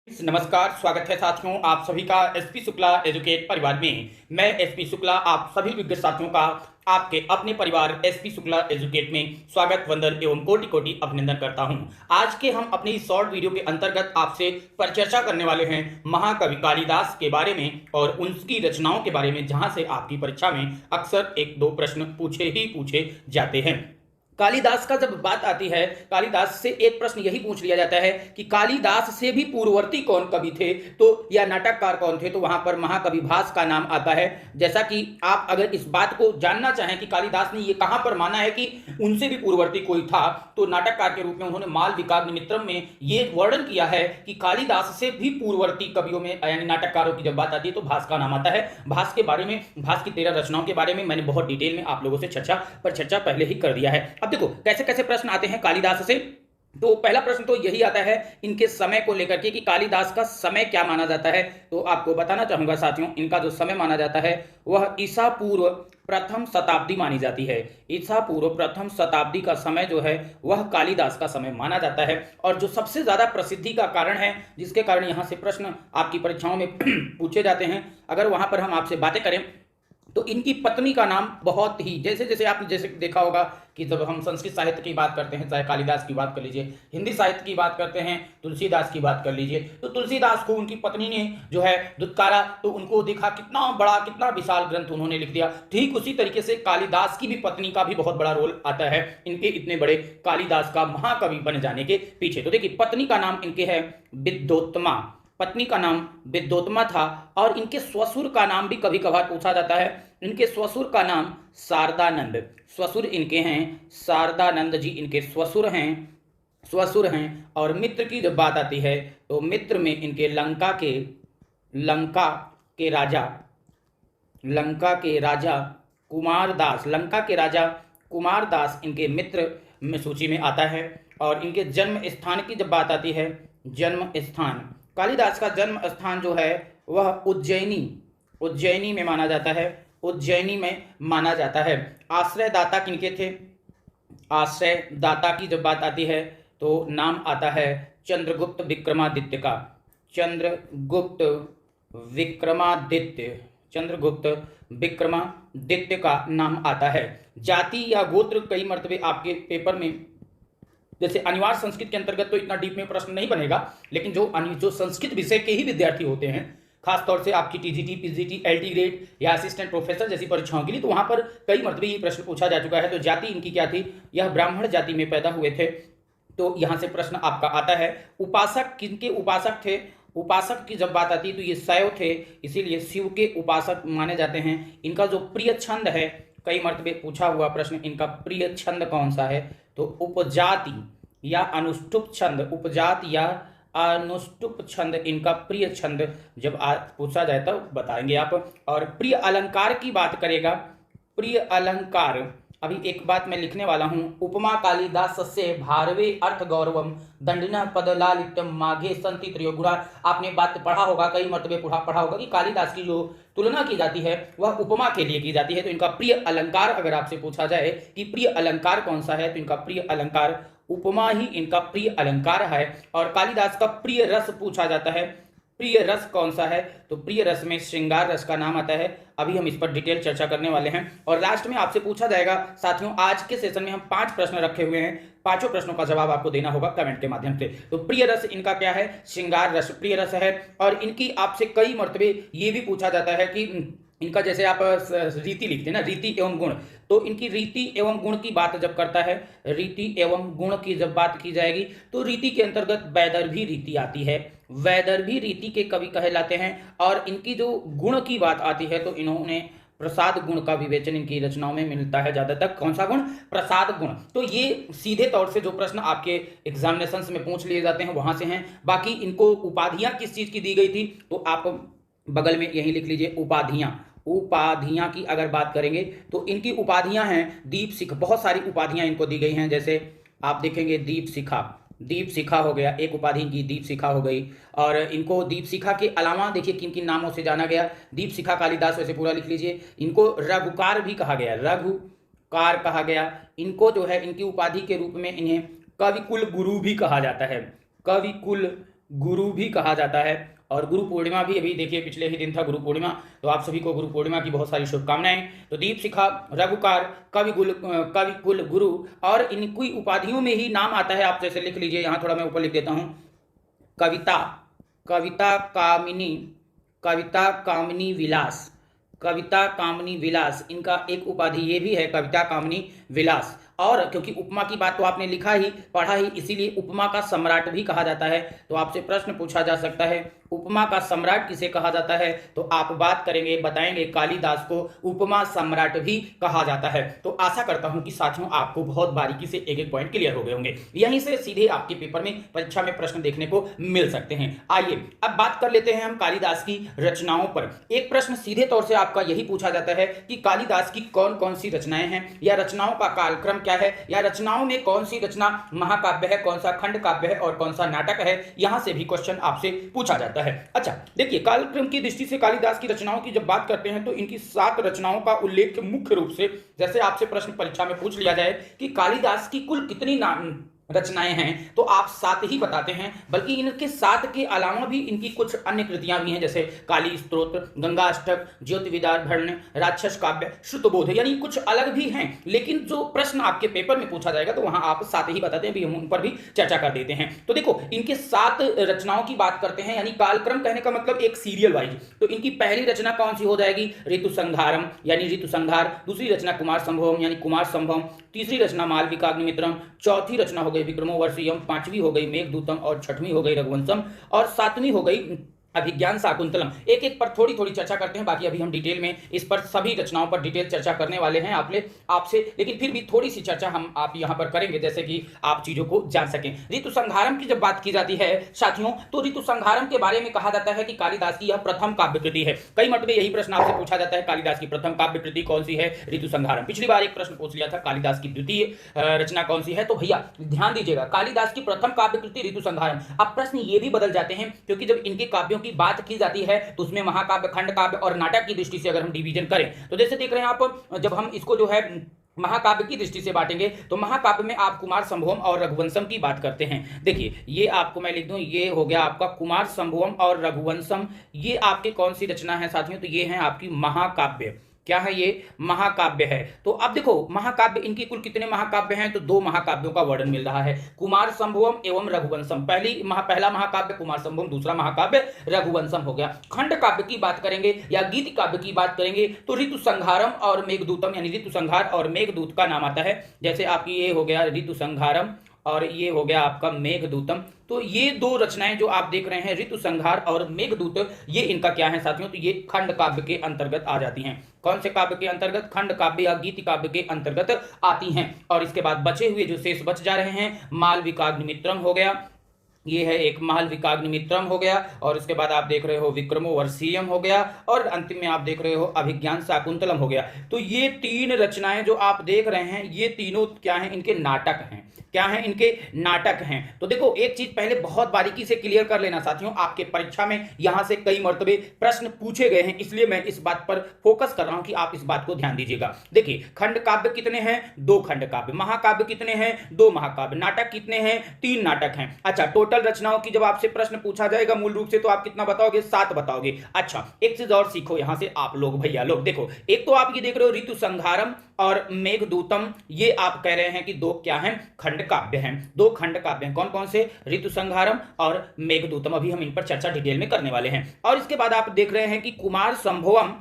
नमस्कार, स्वागत है साथियों आप सभी का एसपी शुक्ला एजुकेट परिवार में। मैं एसपी शुक्ला आप सभी विज्ञ साथियों का आपके अपने परिवार एसपी शुक्ला एजुकेट में स्वागत, वंदन एवं कोटि कोटि अभिनंदन करता हूं। आज के हम अपने इस शॉर्ट वीडियो के अंतर्गत आपसे परिचर्चा करने वाले हैं महाकवि कालिदास के बारे में और उनकी रचनाओं के बारे में, जहां से आपकी परीक्षा में अक्सर एक दो प्रश्न पूछे जाते हैं। कालिदास का जब बात आती है, कालिदास से एक प्रश्न यही पूछ लिया जाता है कि कालिदास से भी पूर्ववर्ती कौन कवि थे, तो या नाटककार कौन थे, तो वहां पर महाकवि भास का नाम आता है। जैसा कि आप अगर इस बात को जानना चाहें कि कालिदास ने ये कहां पर माना है कि उनसे भी पूर्ववर्ती कोई था, तो नाटककार के रूप में उन्होंने मालविकाग्निमित्रम में ये वर्णन किया है कि कालिदास से भी पूर्ववर्ती कवियों में यानी नाटककारों की जब बात आती है तो भास का नाम आता है। भास के बारे में, भास की 13 रचनाओं के बारे में मैंने बहुत डिटेल में आप लोगों से चर्चा पहले ही कर दिया है। अब देखो कैसे कैसे प्रश्न आते हैं कालिदास से। तो पहला प्रश्न तो यही आता है इनके समय को लेकर के कि कालिदास का समय क्या माना जाता है। तो आपको बताना चाहूंगा साथियों, इनका जो समय माना जाता है वह ईसा पूर्व प्रथम शताब्दी मानी जाती है। ईसा पूर्व प्रथम शताब्दी का समय जो है वह कालिदास का समय माना जाता है। और जो सबसे ज्यादा प्रसिद्धि का कारण है, जिसके कारण यहां से प्रश्न आपकी परीक्षाओं में पूछे जाते हैं, अगर वहां पर हम आपसे बातें करें तो इनकी पत्नी का नाम बहुत ही, जैसे आपने देखा होगा कि जब हम संस्कृत साहित्य की बात करते हैं, चाहे कालिदास की बात कर लीजिए, हिंदी साहित्य की बात करते हैं, तुलसीदास की बात कर लीजिए, तो तुलसीदास को उनकी पत्नी ने जो है दुत्कारा, तो उनको देखा कितना बड़ा कितना विशाल ग्रंथ उन्होंने लिख दिया। ठीक उसी तरीके से कालिदास की भी पत्नी का भी बहुत बड़ा रोल आता है इनके इतने बड़े कालिदास का महाकवि बन जाने के पीछे। तो देखिए पत्नी का नाम इनके है विद्योत्तमा, पत्नी का नाम विद्योत्तमा था। और इनके ससुर का नाम भी कभी कभार पूछा जाता है। इनके ससुर का नाम शारदानंद, ससुर इनके हैं शारदानंद जी, इनके ससुर हैं। और मित्र की जब बात आती है तो मित्र में इनके लंका के राजा कुमारदास इनके मित्र में सूची में आता है। और इनके जन्म स्थान की जब बात आती है, जन्म स्थान, कालिदास का जन्म स्थान जो है वह उज्जैनी में माना जाता है। आश्रयदाता किनके थे? आश्रयदाता की जब बात आती है तो नाम आता है चंद्रगुप्त विक्रमादित्य का नाम आता है। जाति या गोत्र कई मर्तबे आपके पेपर में, जैसे अनिवार्य संस्कृत के अंतर्गत तो इतना डीप में प्रश्न नहीं बनेगा, लेकिन जो संस्कृत विषय के ही विद्यार्थी होते हैं, खासतौर से आपकी टीजीटी, पीजीटी, एलटी ग्रेड या असिस्टेंट प्रोफेसर जैसी परीक्षाओं के लिए, तो वहां पर कई मर्तबे ये प्रश्न पूछा जा चुका है। तो जाति इनकी क्या थी? यह ब्राह्मण जाति में पैदा हुए थे। तो यहां से प्रश्न आपका आता है। उपासक किनके उपासक थे? उपासक की जब बात आती है तो ये शैव थे, इसीलिए शिव के उपासक माने जाते हैं। इनका जो प्रिय छंद है, कई मर्तबे पूछा हुआ प्रश्न, इनका प्रिय छंद कौन सा है? तो उपजाति या अनुष्टुप छंद इनका प्रिय छंद जब पूछा जाए तो बताएंगे आप। और प्रिय अलंकार की बात करेगा, प्रिय अलंकार, अभी एक बात मैं लिखने वाला हूं, उपमा कालिदास से भारवे अर्थ गौरवम दंडिना पदलालित्यम माघे संति त्रयोगुणा। आपने बात पढ़ा होगा, कई मर्तबे पढ़ा होगा कि कालिदास की जो तुलना की जाती है वह उपमा के लिए की जाती है। तो इनका प्रिय अलंकार अगर आपसे पूछा जाए कि प्रिय अलंकार कौन सा है, तो इनका प्रिय अलंकार उपमा ही इनका प्रिय अलंकार है। और कालिदास का प्रिय रस पूछा जाता है, प्रिय रस कौन सा है? तो प्रिय रस में श्रृंगार रस का नाम आता है। अभी हम इस पर डिटेल चर्चा करने वाले हैं। और लास्ट में आपसे पूछा जाएगा साथियों, आज के सेशन में हम 5 प्रश्न रखे हुए हैं, 5 प्रश्नों का जवाब आपको देना होगा कमेंट के माध्यम से। तो प्रिय रस इनका क्या है? श्रृंगार रस प्रिय रस है। और इनकी आपसे कई मर्तबे ये भी पूछा जाता है कि इनका, जैसे आप रीति लिखते हैं ना, रीति एवं गुण, तो इनकी रीति एवं गुण की बात जब करता है, रीति एवं गुण की जब बात की जाएगी तो रीति के अंतर्गत वैदर्भी रीति आती है, वैदर्भी रीति के कवि कहलाते हैं। और इनकी जो गुण की बात आती है तो इन्होंने प्रसाद गुण का विवेचन इनकी रचनाओं में मिलता है ज्यादातर। कौन सा गुण? प्रसाद गुण। तो ये सीधे तौर से जो प्रश्न आपके एग्जामिनेशन में पूछ लिए जाते हैं वहां से हैं। बाकी इनको उपाधियां किस चीज की दी गई थी, तो आप बगल में यही लिख लीजिए, उपाधियां की अगर बात करेंगे तो इनकी उपाधियां हैं दीप शिखा, बहुत सारी उपाधियां इनको दी गई हैं। जैसे आप देखेंगे दीप शिखा हो गया, एक उपाधि की दीप शिखा हो गई। और इनको दीप शिखा के अलावा देखिए किन किन नामों से जाना गया। दीप शिखा कालिदास, वैसे पूरा लिख लीजिए। इनको रघुकार भी कहा गया, इनको जो है इनकी उपाधि के रूप में इन्हें कविकुल गुरु भी कहा जाता है, कविकुल गुरु भी कहा जाता है। और गुरु पूर्णिमा भी अभी देखिए पिछले ही दिन था गुरु पूर्णिमा, तो आप सभी को गुरु पूर्णिमा की बहुत सारी शुभकामनाएं। तो दीपशिखा, रघुकार, कविकुल गुरु, और इनकी उपाधियों में ही नाम आता है। आप जैसे लिख लीजिए, यहाँ थोड़ा मैं ऊपर लिख देता हूँ, कविता, कविता कामिनी, कविता कामिनी विलास, कविता कामिनी विलास, इनका एक उपाधि ये भी है, कविता कामिनी विलास। और क्योंकि उपमा की बात तो आपने लिखा ही पढ़ा ही, इसीलिए उपमा का सम्राट भी कहा जाता है। तो आपसे प्रश्न पूछा जा सकता है, उपमा का सम्राट किसे कहा जाता है? तो आप बात करेंगे, बताएंगे कालिदास को उपमा सम्राट भी कहा जाता है। तो आशा करता हूं कि साथियों आपको बहुत बारीकी से एक एक पॉइंट क्लियर हो गए होंगे। यहीं से सीधे आपके पेपर में, परीक्षा में प्रश्न देखने को मिल सकते हैं। आइए अब बात कर लेते हैं हम कालिदास की रचनाओं पर। एक प्रश्न सीधे तौर से आपका यही पूछा जाता है कि कालिदास की कौन कौन सी रचनाएं हैं, या रचनाओं का कालक्रम क्या है, या रचनाओं में कौन सी रचना महाकाव्य है, कौन सा खंड काव्य है और कौन सा नाटक है। यहां से भी क्वेश्चन आपसे पूछा जाता है। अच्छा देखिए, कालक्रम की दृष्टि से कालिदास की रचनाओं की जब बात करते हैं तो इनकी 7 रचनाओं का उल्लेख मुख्य रूप से, जैसे आपसे प्रश्न परीक्षा में पूछ लिया जाए कि कालिदास की कुल कितनी रचनाएं हैं, तो आप 7 ही बताते हैं। बल्कि इनके 7 के अलावा भी इनकी कुछ अन्य कृतियां भी हैं, जैसे काली स्तोत्र, गंगाष्टक, ज्योतिविदार भरण, राक्षस काव्य, श्रुतबोध, यानी कुछ अलग भी हैं। लेकिन जो प्रश्न आपके पेपर में पूछा जाएगा तो वहां आप 7 ही बताते हैं, भी हम उन पर भी चर्चा कर देते हैं। तो देखो, इनके 7 रचनाओं की बात करते हैं, यानी कालक्रम कहने का मतलब एक सीरियल वाइज। तो इनकी पहली रचना कौन सी हो जाएगी? ऋतु संहारम यानी ऋतु संहार। दूसरी रचना कुमार संभवम यानी कुमार संभवम। तीसरी रचना मालविकाग्निमित्रम। चौथी रचना हो गई विक्रमोर्वशीयम। पांचवी हो गई मेघदूतम, और छठवीं हो गई रघुवंशम, और सातवीं हो गई अभिज्ञान शाकुंतलम। एक एक पर थोड़ी थोड़ी चर्चा करते हैं, बाकी अभी हम डिटेल में इस पर सभी रचनाओं पर डिटेल चर्चा करने वाले हैं आपसे, लेकिन फिर भी थोड़ी सी चर्चा आप यहाँ पर करेंगे, जैसे कि आप चीजों को जान सकें। ऋतु संहारम की जब बात की जाती है साथियों, तो ऋतु संहारम के बारे में कहा जाता है कि कालिदास की यह प्रथम काव्य कृति है। कई मत में यही प्रश्न आपसे पूछा जाता है, कालिदास की प्रथम काव्य कृति कौन सी है? ऋतु संहारम। पिछली बार एक प्रश्न पूछ लिया था, कालिदास की द्वितीय रचना कौन सी है? तो भैया ध्यान दीजिएगा, कालिदास की प्रथम काव्य कृति ऋतु संहारम। अब प्रश्न ये भी बदल जाते हैं, क्योंकि जब इनके काव्यों की बात की जाती है तो उसमें महाकाव्य, खंड काव्य और नाटक की दृष्टि से अगर हम डिवीजन करें, तो जैसे देख रहे हैं आप, जब हम इसको जो है महाकाव्य की दृष्टि से बांटेंगे तो महाकाव्य में आप कुमार संभवम और रघुवंशम की बात करते हैं। देखिए, ये आपको मैं लिख दूं, ये हो गया आपका कुमार संभवम और रघुवंशम। ये आपके कौन सी रचना है साथियों? तो ये है आपकी महाकाव्य। क्या है ये? महाकाव्य है। तो अब देखो, महाकाव्य, इनकी कुल कितने महाकाव्य हैं? तो 2 महाकाव्यों का वर्णन मिल रहा है, कुमार संभवम एवं रघुवंशम। पहला महाकाव्य कुमार संभवम, दूसरा महाकाव्य रघुवंशम हो गया। खंड काव्य की बात करेंगे या गीत काव्य की बात करेंगे तो ऋतु संहारम और मेघदूतम, यानी ऋतु संहार और मेघदूत का नाम आता है। जैसे आपकी ये हो गया ऋतु संहारम और ये हो गया आपका मेघदूतम। तो ये 2 रचनाएं जो आप देख रहे हैं, ऋतु संहार और मेघदूत, ये इनका क्या है साथियों? तो ये खंड काव्य के अंतर्गत आ जाती हैं। कौन से काव्य के अंतर्गत? खंड काव्य या गीत काव्य के अंतर्गत आती हैं। और इसके बाद बचे हुए जो शेष बच जा रहे हैं, मालविकाग्निमित्रम हो गया, ये है एक मालविकाग्निमित्रम हो गया, और इसके बाद आप देख रहे हो विक्रमोर्वशीयम हो गया, और अंतिम में आप देख रहे हो अभिज्ञान शाकुंतलम हो गया। तो ये 3 रचनाएं जो आप देख रहे हैं, ये तीनों क्या हैं? इनके नाटक हैं। क्या हैं? इनके नाटक हैं। तो देखो, एक चीज पहले बहुत बारीकी से क्लियर कर लेना साथियों, आपके परीक्षा में यहां से कई मर्तबे प्रश्न पूछे गए हैं, इसलिए मैं इस बात पर फोकस कर रहा हूं कि आप इस बात को ध्यान दीजिएगा। देखिए, खंड काव्य कितने हैं? 2 खंड काव्य। महाकाव्य कितने हैं? 2 महाकाव्य। नाटक कितने हैं? 3 नाटक हैं। अच्छा, टोटल रचनाओं की जब आपसे प्रश्न पूछा जाएगा मूल रूप से, तो आप कितना बताओगे? 7 बताओगे। अच्छा, एक चीज और सीखो यहां से आप लोग, भैया लोग देखो, एक तो आप ये देख रहे हो ऋतु संहारम और मेघदूतम, ये आप कह रहे हैं कि 2 क्या हैं? खंड काव्य हैं। 2 खंड काव्य हैं। कौन कौन से? ऋतु संहारम और मेघदूतम। अभी हम इन पर चर्चा डिटेल में करने वाले हैं। और इसके बाद आप देख रहे हैं कि कुमार संभवम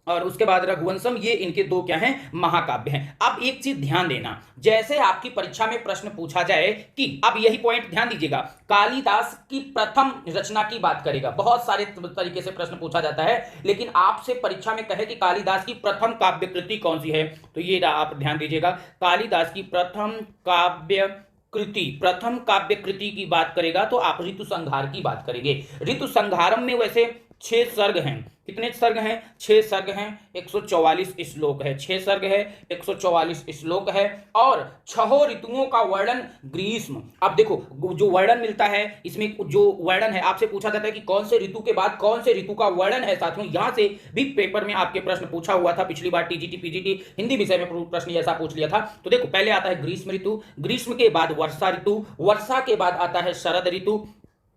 और उसके बाद रघुवंशम, ये इनके 2 क्या हैं? महाकाव्य हैं। अब एक चीज ध्यान देना, जैसे आपकी परीक्षा में प्रश्न पूछा जाए कि, अब यही पॉइंट ध्यान दीजिएगा, कालिदास की प्रथम रचना की बात करेगा, बहुत सारे तरीके से प्रश्न पूछा जाता है, लेकिन आपसे परीक्षा में कहे कि कालिदास की प्रथम काव्य कृति कौन सी है, तो ये आप ध्यान दीजिएगा, कालिदास की प्रथम काव्य कृति की बात करेगा तो आप ऋतु संहार की बात करेंगे। ऋतु संहारम में वैसे 6 सर्ग हैं। कितने सर्ग हैं? 6 सर्ग हैं, 144 श्लोक है। 6 सर्ग है, 144 श्लोक है, और 6 ऋतुओं का वर्णन ग्रीष्म। अब देखो, जो वर्णन मिलता है इसमें, जो वर्णन है, आपसे पूछा जाता है कि कौन से ऋतु के बाद कौन से ऋतु का वर्णन है साथियों। यहां से भी पेपर में आपके प्रश्न पूछा हुआ था, पिछली बार टीजीटी पीजीटी हिंदी विषय में प्रश्न ऐसा पूछ लिया था। तो देखो, पहले आता है ग्रीष्म ऋतु, ग्रीष्म के बाद वर्षा ऋतु, वर्षा के बाद आता है शरद ऋतु,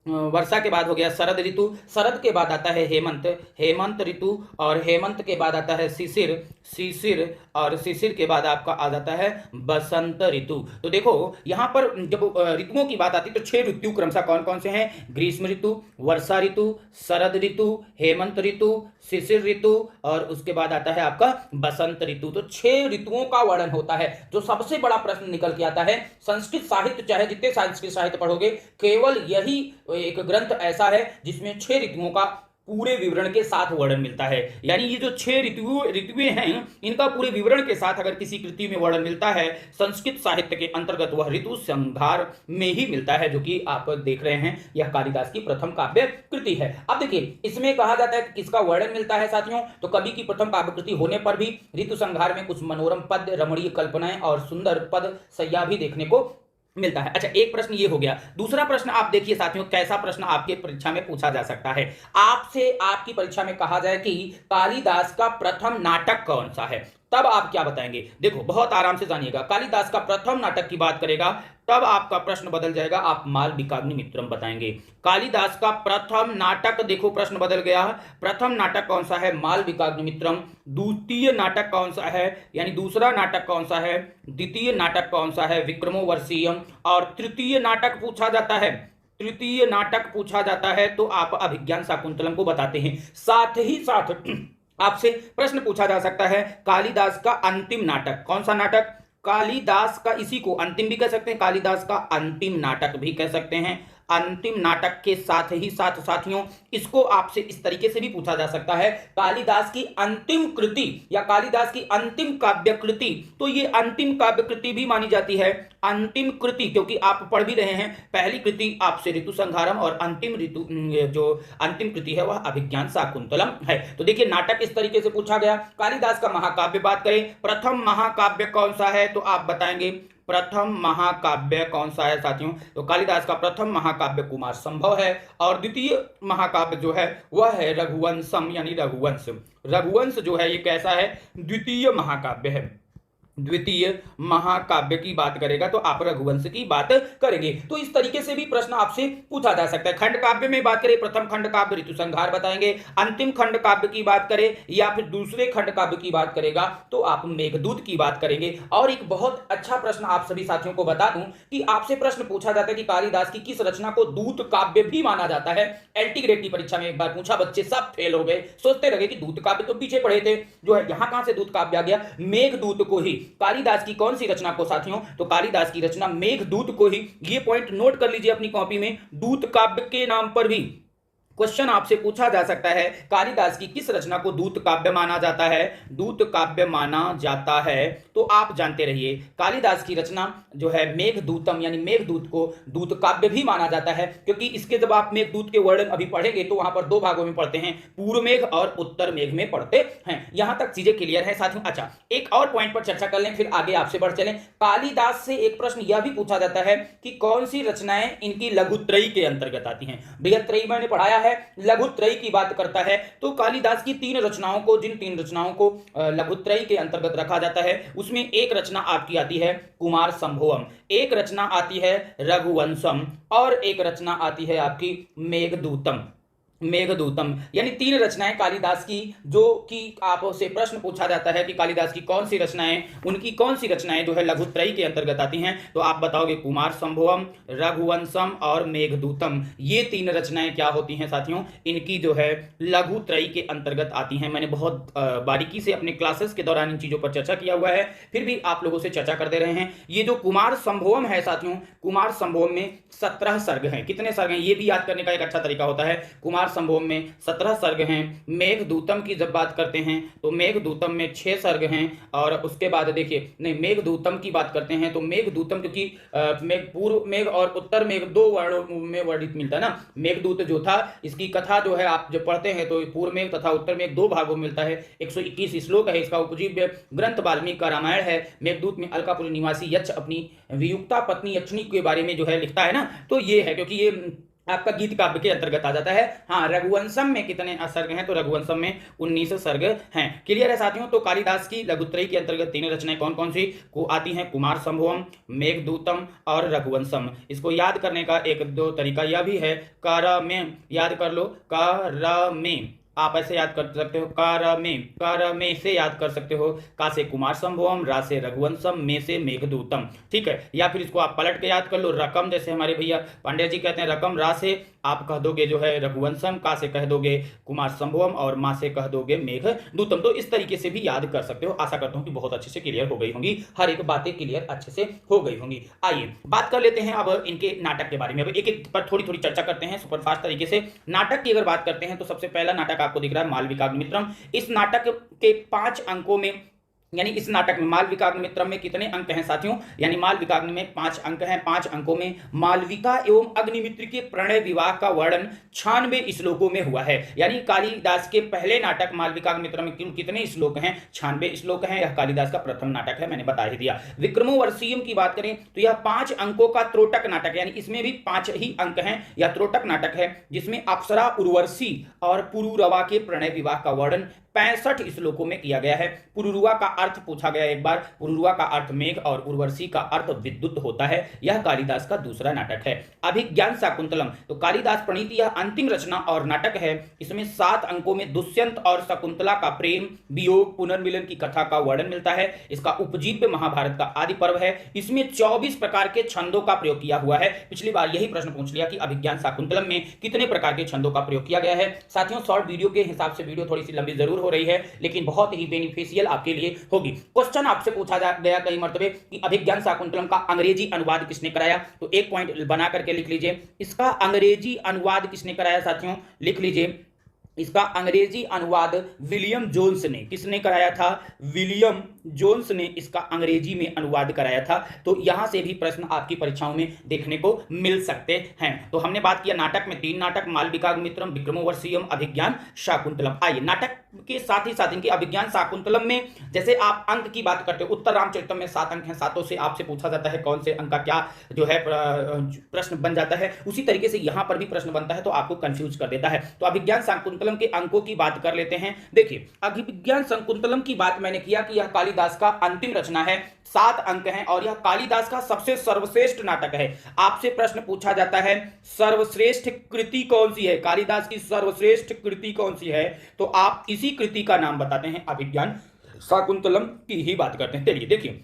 वर्षा के बाद हो गया शरद ऋतु, शरद के बाद आता है हेमंत, हेमंत ऋतु, और हेमंत के बाद आता है शिशिर, शिशिर, और शिशिर के बाद आपका आ जाता है बसंत ऋतु। तो देखो यहाँ पर जब ऋतुओं की बात आती है तो 6 ऋतु क्रमशः कौन कौन से हैं? ग्रीष्म ऋतु, वर्षा ऋतु, शरद ऋतु, हेमंत ऋतु, शिशिर ऋतु, और उसके बाद आता है आपका बसंत ऋतु। तो 6 ऋतुओं का वर्णन होता है। जो सबसे बड़ा प्रश्न निकल के आता है, संस्कृत साहित्य, चाहे जितने संस्कृत साहित्य पढ़ोगे, केवल यही एक ग्रंथ ऐसा है जिसमें 6 ऋतुओं का पूरे विवरण के साथ वर्णन मिलता है। यानी ये जो 6 ऋतुएं हैं, इनका पूरे विवरण के साथ अगर किसी कृति में वर्णन मिलता है संस्कृत साहित्य के अंतर्गत, वह ऋतु संहार में ही मिलता है, जो कि आप देख रहे हैं यह कालिदास की प्रथम काव्य कृति है। अब देखिए इसमें कहा जाता है कि किसका वर्णन मिलता है साथियों, तो कवि की प्रथम काव्य कृति होने पर भी ऋतु संहार में कुछ मनोरम पद्य, रमणीय कल्पनाएं और सुंदर पद सैया भी देखने को मिलता है। अच्छा, एक प्रश्न ये हो गया। दूसरा प्रश्न आप देखिए साथियों, कैसा प्रश्न आपके परीक्षा में पूछा जा सकता है। आपसे आपकी परीक्षा में कहा जाए कि कालिदास का प्रथम नाटक कौन सा है, तब आप क्या बताएंगे? देखो बहुत आराम से जानिएगा, कालिदास का प्रथम नाटक की बात करेगा तब आपका प्रश्न बदल जाएगा, आप मालविकाग्निमित्रम बताएंगे। कालिदास का प्रथम नाटक, देखो प्रश्न बदल गया, प्रथम नाटक कौन सा है? मालविकाग्निमित्रम। द्वितीय नाटक कौन सा है, यानी दूसरा नाटक कौन सा है? द्वितीय नाटक कौन सा है? विक्रमोर्वशीयम। और तृतीय नाटक पूछा जाता है, तृतीय नाटक पूछा जाता है तो आप अभिज्ञान शाकुंतलम को बताते हैं। साथ ही साथ आपसे प्रश्न पूछा जा सकता है कालिदास का अंतिम नाटक, कौन सा नाटक? कालिदास का, इसी को अंतिम भी कह सकते हैं, कालिदास का अंतिम नाटक भी कह सकते हैं। अंतिम नाटक के साथ ही साथ साथियों इसको आपसे इस तरीके से भी पूछा जा सकता है, कालिदास की अंतिम कृति या कालिदास की अंतिम काव्य कृति, तो ये अंतिम काव्य कृति भी मानी जाती है। अंतिम कृति, क्योंकि आप पढ़ भी रहे हैं, पहली कृति आपसे ऋतु संहारम और अंतिम ऋतु जो अंतिम कृति है वह अभिज्ञान शाकुंतलम है। तो देखिए नाटक इस तरीके से पूछा गया। कालिदास का महाकाव्य बात करें, प्रथम महाकाव्य कौन सा है, तो आप बताएंगे प्रथम महाकाव्य कौन सा है साथियों? तो कालिदास का प्रथम महाकाव्य कुमार संभव है, और द्वितीय महाकाव्य जो है वह है रघुवंशम, यानी रघुवंश। रघुवंश जो है ये कैसा है? द्वितीय महाकाव्य है। द्वितीय महाकाव्य की बात करेगा तो आप रघुवंश की बात करेंगे। तो इस तरीके से भी प्रश्न आपसे पूछा जा सकता है। खंड काव्य में बात करें, प्रथम खंड काव्य ऋतु संहार बताएंगे, अंतिम खंड काव्य की बात करें या फिर दूसरे खंड काव्य की बात करेगा तो आप मेघदूत की बात करेंगे। और एक बहुत अच्छा प्रश्न आप सभी साथियों को बता दूं कि आपसे प्रश्न पूछा जाता है कि कालिदास की किस रचना को दूत काव्य भी माना जाता है। एलटी ग्रेड की परीक्षा में एक बार पूछा, बच्चे सब फेल हो गए, सोचते रहे कि दूत काव्य तो पीछे पढ़े थे, जो है यहां कहां से दूत काव्य आ गया? मेघदूत को ही। कालिदास की कौन सी रचना को साथियों? तो कालिदास की रचना मेघदूत को ही। ये पॉइंट नोट कर लीजिए अपनी कॉपी में, दूत काव्य के नाम पर भी क्वेश्चन आपसे पूछा जा सकता है, कालिदास की किस रचना को दूत काव्य माना जाता है? दूत काव्य माना जाता है। तो आप जानते रहिए कालिदास की रचना जो है मेघदूतम, यानी मेघदूत को दूत काव्य भी माना जाता है, क्योंकि इसके जब आप मेघदूत के वर्णन अभी पढ़ेंगे तो वहां पर 2 भागों में पढ़ते हैं, पूर्व मेघ और उत्तर मेघ में पढ़ते हैं। यहां तक चीजें क्लियर है साथियों। अच्छा, एक और पॉइंट पर चर्चा कर लें फिर आगे आपसे बढ़ चलें। कालिदास से एक प्रश्न यह भी पूछा जाता है कि कौन सी रचनाएं इनकी लघुत्रयी के अंतर्गत आती हैं। बृहत्त्रयी मैंने पढ़ाया है, लघुत्रयी की बात करता है तो कालिदास की 3 रचनाओं को, जिन 3 रचनाओं को लघुत्रयी के अंतर्गत रखा जाता है, उसमें एक रचना आपकी आती है कुमार संभवम, एक रचना आती है रघुवंशम और एक रचना आती है आपकी मेघदूतम। मेघदूतम यानी 3 रचनाएं कालिदास की, जो कि आपसे प्रश्न पूछा जाता है कि कालिदास की कौन सी रचनाएं, उनकी कौन सी रचनाएं जो है लघुत्रयी के अंतर्गत आती हैं, तो आप बताओगे कुमार संभवम, रघुवंशम और मेघदूतम। ये 3 रचनाएं क्या होती हैं साथियों? इनकी जो है लघुत्रयी के अंतर्गत आती हैं। मैंने बहुत बारीकी से अपने क्लासेस के दौरान इन चीजों पर चर्चा किया हुआ है, फिर भी आप लोगों से चर्चा कर दे रहे हैं। ये जो कुमार संभवम है साथियों, कुमार संभवम में 17 सर्ग हैं। कितने सर्ग हैं ये भी याद करने का एक अच्छा तरीका होता है। कुमार संभवम में 17 सर्ग हैं। मेघदूतम की जब बात करते हैं तो मेघदूतम में 6 सर्ग हैं। और उसके बाद देखिए, नहीं, मेघदूतम की बात करते हैं तो मेघदूतम, क्योंकि पूर्व मेघ और उत्तर मेघ 2 वर्णों में वर्णित मिलता है ना। मेघदूत जो था, इसकी कथा जो है आप जब पढ़ते हैं तो पूर्व मेघ तथा उत्तर मेघ 2 भागों में मिलता है। 121 श्लोक है, इसका उपजीव्य ग्रंथ वाल्मीकि का रामायण है। मेघदूत में अलकापुरी निवासी यक्ष अपनी वियुक्ता पत्नी यक्षिणी के बारे में जो है लिखता है ना, तो ये है, क्योंकि ये आपका गीत काव्य के अंतर्गत आ जाता है। हाँ, रघुवंशम में कितने सर्ग हैं? तो रघुवंशम में 19 सर्ग हैं। क्लियर है साथियों? तो कालिदास की लघुत्रयी के अंतर्गत 3 रचनाएं कौन कौन सी को आती हैं? कुमार संभवम, मेघदूतम और रघुवंशम। इसको याद करने का एक दो तरीका यह भी है, कार में याद कर लो, कार में आप ऐसे याद कर सकते हो, कार में से याद कर सकते हो, का से कुमार संभवम, रा से रघुवंशम, में से मेघदूतम। ठीक है, या फिर इसको आप पलट के याद कर लो, रकम जैसे हमारे भैया पांडे जी कहते हैं रकम, रा से आप कह दोगे जो है रघुवंशम, का से कह दोगे कुमार संभवम और माँ से कह दोगे मेघदूतम। तो इस तरीके से भी याद कर सकते हो। आशा करता हूं कि बहुत अच्छे से क्लियर हो गई होंगी, हर एक बातें क्लियर अच्छे से हो गई होंगी। आइए बात कर लेते हैं अब इनके नाटक के बारे में। अब एक एक पर थोड़ी थोड़ी चर्चा करते हैं सुपरफास्ट तरीके से। नाटक की अगर बात करते हैं तो सबसे पहला नाटक आपको दिख रहा है मालविकाग्निमित्रम। इस नाटक के 5 अंकों में, यानी इस नाटक में मालविकाग्निमित्रम में कितने अंक हैं साथियों? यानी मालविकाग्नि में 5 अंक हैं। 5 अंकों में मालविका एवं अग्निमित्र के प्रणय विवाह का वर्णन 96 श्लोकों में हुआ है। यानी कालिदास के पहले नाटक मालविकाग्निमित्रम में कितने श्लोक हैं? 96 श्लोक हैं। यह कालिदास का प्रथम नाटक है, मैंने बता ही दिया। विक्रमोर्वशीयम की बात करें तो यह 5 अंकों का त्रोटक नाटक है, यानी इसमें भी 5 ही अंक हैं। यह त्रोटक नाटक है जिसमें अप्सरा, उर्वशी और पुरुरवा के प्रणय विवाह का वर्णन 65 श्लोकों में किया गया है। पुरुरुआ का अर्थ पूछा गया एक बार। पुरुरुआ का अर्थ मेघ और उर्वशी का अर्थ विद्युत होता है। यह कालिदास का दूसरा नाटक है। अभिज्ञान शाकुंतलम, तो कालिदास प्रणीत यह अंतिम रचना और नाटक है। इसमें 7 अंकों में दुष्यंत और शकुंतला का प्रेम, वियोग, पुनर्मिलन की कथा का वर्णन मिलता है। इसका उपजीव्य महाभारत का आदि पर्व है। इसमें 24 प्रकार के छंदों का प्रयोग किया हुआ है। पिछली बार यही प्रश्न पूछ लिया कि अभिज्ञान शाकुंतलम में कितने प्रकार के छंदों का प्रयोग किया गया है। साथियों, शॉर्ट वीडियो के हिसाब से वीडियो थोड़ी सी लंबी जरूर हो रही है, लेकिन बहुत ही बेनिफिशियल आपके लिए होगी। क्वेश्चन आपसे पूछा गया कई मर्तबे कि अभिज्ञान शाकुंतलम का अंग्रेजी अनुवाद किसने कराया? तो एक पॉइंट बना करके लिख लीजिए, इसका अंग्रेजी अनुवाद किसने कराया साथियों? लिख लीजिए, इसका अंग्रेजी अनुवाद विलियम जोन्स ने। किसने कराया था? विलियम जोन्स ने इसका अंग्रेजी में अनुवाद कराया था। तो यहां से भी प्रश्न आपकी परीक्षाओं में देखने को मिल सकते हैं। तो हमने बात किया नाटक में 3 नाटक, मालविकाग्निमित्रम, विक्रमोर्वशीयम, अभिज्ञान शाकुंतलम। आइए नाटक के साथ ही साथ इनके अभिज्ञान शाकुंतलम में जैसे आप अंक की बात करते हो, उत्तर रामचरितम में 7 अंक हैं, 7 से आपसे पूछा जाता है कौन से अंक का क्या जो है प्रश्न बन जाता है। उसी तरीके से यहां पर भी प्रश्न बनता है तो आपको कंफ्यूज कर देता है। तो अभिज्ञान शाकुंतलम के अंकों की बात कर लेते हैं। देखिए, अभिज्ञान शाकुंतलम की बात मैंने किया कि यह कालिदास का अंतिम रचना है, 7 अंक हैं और यह कालिदास का सबसे सर्वश्रेष्ठ नाटक है। आपसे प्रश्न पूछा जाता है सर्वश्रेष्ठ कृति कौन सी है? कालिदास की सर्वश्रेष्ठ कृति कौन सी है? तो आप इसी कृति का नाम बताते हैं, अभिज्ञान शाकुंतलम की ही बात करते हैं। चलिए देखिए,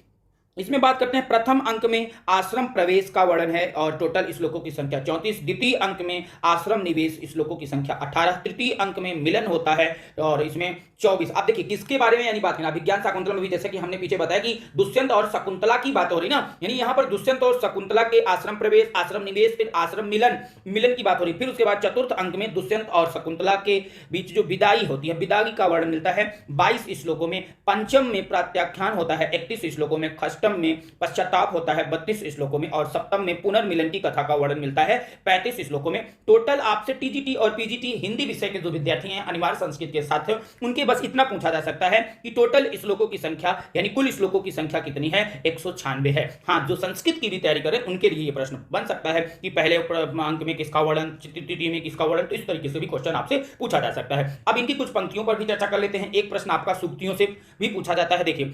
इसमें बात करते हैं प्रथम अंक में आश्रम प्रवेश का वर्णन है और टोटल श्लोकों की संख्या 34। द्वितीय अंक में आश्रम निवेश श्लोकों की संख्या 18। तृतीय अंक में मिलन होता है और इसमें 24। आप देखिए किसके बारे में यानी बात करना, अभिज्ञान शाकुंतलम में भी जैसे कि हमने पीछे बताया कि दुष्यंत और शकुंतला की बात हो रही ना, यानी यहां पर दुष्यंत और शकुंतला के आश्रम प्रवेश, आश्रम निवेश, फिर आश्रम मिलन की बात हो रही। फिर उसके बाद चतुर्थ अंक में दुष्यंत और शकुंतला के बीच जो विदाई होती है, विदाई का वर्णन मिलता है 22 श्लोकों में। पंचम में प्रत्याख्यान होता है 31 श्लोकों में। अष्टम में पश्चाताप होता है 32 श्लोकों में और सप्तम में पुनर्मिलन की कथा का वर्णन मिलता है 35 श्लोकों में। टोटल आपसे टीजीटी और पीजीटी हिंदी विषय के जो विद्यार्थी हैं अनिवार्य संस्कृत के साथ, उनके बस इतना पूछा जा सकता है कि टोटल श्लोकों की संख्या यानी कुल श्लोकों की संख्या कितनी है? 196 है। हाँ, जो संस्कृत की भी तैयारी करें उनके लिए यह प्रश्न बन सकता है कि पहले अंक में किसका वर्णन, तृतीय में किसका वर्णन, तो इस तरीके से भी क्वेश्चन आपसे पूछा जा सकता है। अब इनकी कुछ पंक्तियों पर भी चर्चा कर लेते हैं। एक प्रश्न आपका सूक्तियों से भी पूछा जाता है। देखिए,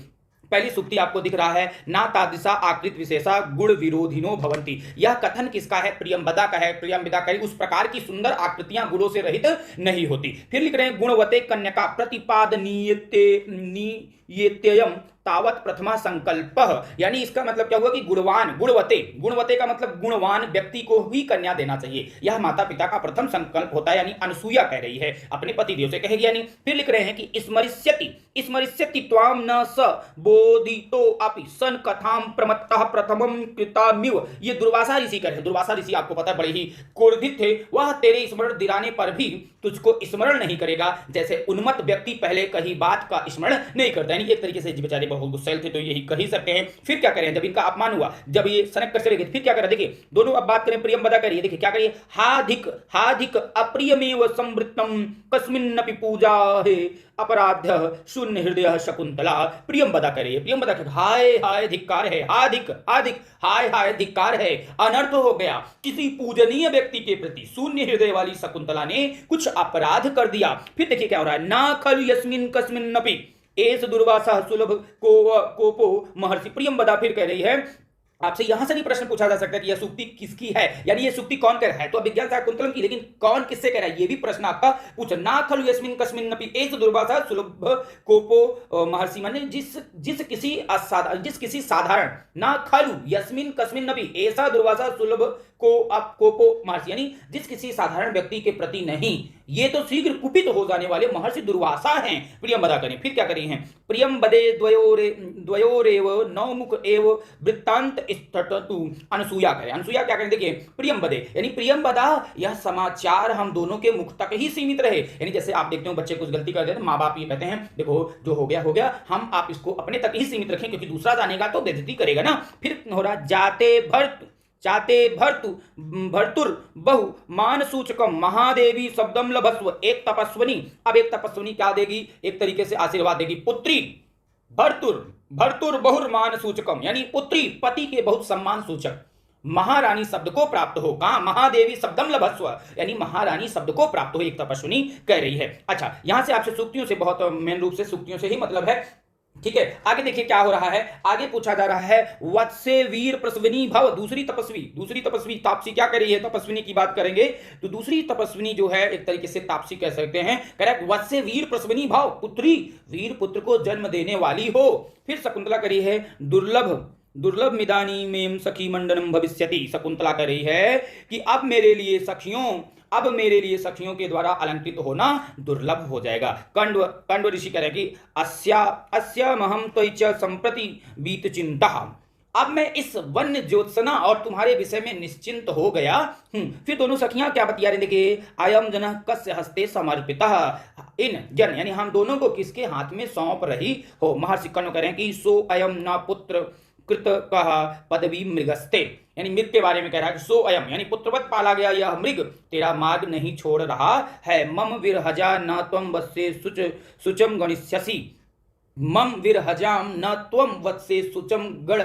पहली सूक्ति आपको दिख रहा है, ना तादृशा आकृत विशेषा गुण विरोधिनो भवंती। यह कथन किसका है? प्रियंवदा का है। प्रियंवदा का, उस प्रकार की सुंदर आकृतियां गुणों से रहित नहीं होती। फिर लिख रहे हैं, गुणवते कन्यका प्रतिपादनीयतेयम तावत प्रथमा संकल्प, यानी इसका मतलब क्या हुआ कि गुणवान, गुणवते का मतलब गुणवान व्यक्ति को ही कन्या देना चाहिए। यह माता पिता का प्रथम संकल्प होता है, यानी अनसुईया कह रही है, अपने पतिदेव से कहेगी। यानी फिर लिख रहे हैं कि स्मरिष्यति त्वाम न स बोधितो अपि सन कथाम प्रमत्तः प्रथमम कृतामिव। ये दुर्वासा ऋषि कह रहे हैं। दुर्वासा ऋषि आपको पता बड़े ही क्रोधित थे। वह तेरे स्मरण दिलाने पर भी तुझको स्मरण नहीं करेगा, जैसे उन्मत्त व्यक्ति पहले कही बात का स्मरण नहीं करता। यानी एक तरीके से बेचारे बहु शैल थे तो यही कह ही सकते हैं। फिर क्या करें, जब इनका अपमान हुआ, जब ये सनक कर चले गए, फिर क्या करें, देखिए दोनों अब बात करें प्रियंवदा करिए, देखिए क्या करिए, हाधिक अप्रियमेव संवृत्तम कस्मिन्नपि पूजा है अपराध्य शून्य हृदय शकुंतला। प्रियंवदा करिए, प्रियंवदा करिए, हाय हाय धिक्कार है, हाधिक हाधिक हाय हाय धिक्कार है, अनर्थ हो गया किसी पूजनीय व्यक्ति के प्रति। शून्य हृदय वाली शकुंतला ने कुछ अपराध कर दिया। फिर देखिए क्या हो रहा है, ना खलु यस्मिन कस्मिन्नपि एस दुर्वासा सुलभ कोपो महर्षि। प्रियंवदा फिर कह रही है, आपसे यहां से भी प्रश्न पूछा जा सकता है कि यह सूक्ति किसकी है, यानी यह सूक्ति कौन कह रहा है, तो विज्ञान शाकुंतलम की, लेकिन कौन किससे कह रहा है, यह भी प्रश्न आपका पूछा। ना खलु यस्मिन कस्मिन्नपि एस दुर्वासा सुलभ कोपो महर्षि, माने जिस किसी साधारण, ना खलु यस्मिन कस्मिन्नपि ऐसा दुर्वासा सुलभ कोपो महर्षि, यानी जिस किसी साधारण व्यक्ति के प्रति नहीं, ये तो शीघ्र कुपित हो जाने वाले महर्षि दुर्वासा हैं। प्रियंवदा करें, फिर क्या करें हैं, प्रियंवदे द्वयोरेव नौमुख एव वृत्तांत स्तटतु। अनसुया करें, अनसुया क्या करें, देखिए प्रियंवदे यानी प्रियंवदा, यह समाचार हम दोनों के मुख तक ही सीमित रहे। यानी जैसे आप देखते हो बच्चे कुछ गलती कर देते, माँ बाप ये कहते हैं देखो जो हो गया हो गया, हम आप इसको अपने तक ही सीमित रखें, क्योंकि दूसरा जानेगा तो बेइज्जती करेगा ना। फिर हो रहा चाते भर्तुर बहु मान सूचकम महादेवी शब्दम लभस्व। एक तपस्विनी, अब एक तपस्विनी क्या देगी, एक तरीके से आशीर्वाद देगी, पुत्री भर्तुर बहुर मान सूचकम, यानी पुत्री पति के बहुत सम्मान सूचक महारानी शब्द को प्राप्त हो। कहां, महादेवी शब्दम लभस्व, यानी महारानी शब्द को प्राप्त हो, एक तपस्विनी कह रही है। अच्छा, यहां से आपसे सूक्तियों से, बहुत मेन रूप से सूक्तियों से ही मतलब है, ठीक है। आगे देखिए क्या हो रहा है, आगे पूछा जा रहा है वत्से वीर प्रसविनी भव। दूसरी तपस्वी तापसी क्या कर रही है, तपस्विनी की बात करेंगे तो दूसरी तपस्विनी जो है एक तरीके से तापसी कह सकते हैं, करेक्ट। वत्से वीर प्रसविनी भव, पुत्री वीर पुत्र को जन्म देने वाली हो। फिर शकुंतला करी है दुर्लभ मिदानी मेम सखी मंडनम भविष्यति। शकुंतला कह रही है कि अब मेरे लिए सखियों के द्वारा अलंकृत होना दुर्लभ हो जाएगा। कंड ऋषि कह रहे कि अस्यामहं त्वयि संप्रति बीत चिंता, अब मैं इस वन्य ज्योत्सना और तुम्हारे विषय में निश्चिंत हो गया। फिर दोनों सखियां क्या बतिया रही, देखिए अयम जन कस्य हस्ते समर्पितः, इन जन यानी हम दोनों को किसके हाथ में सौंप रही हो। महर्षि कर्ण कह रहे हैं कि सो अयम न पुत्र कृत कहा पदवी मृगस्ते, यानी मृग के बारे में कह रहा है कि सो अयम यानी पुत्रवत पाला गया यह मृग तेरा मार्ग नहीं छोड़ रहा है। मम विरहजा न त्वं वत्से सुचम गणिष्यसि, मम विरहजाम न त्वं वत्से सुचम गण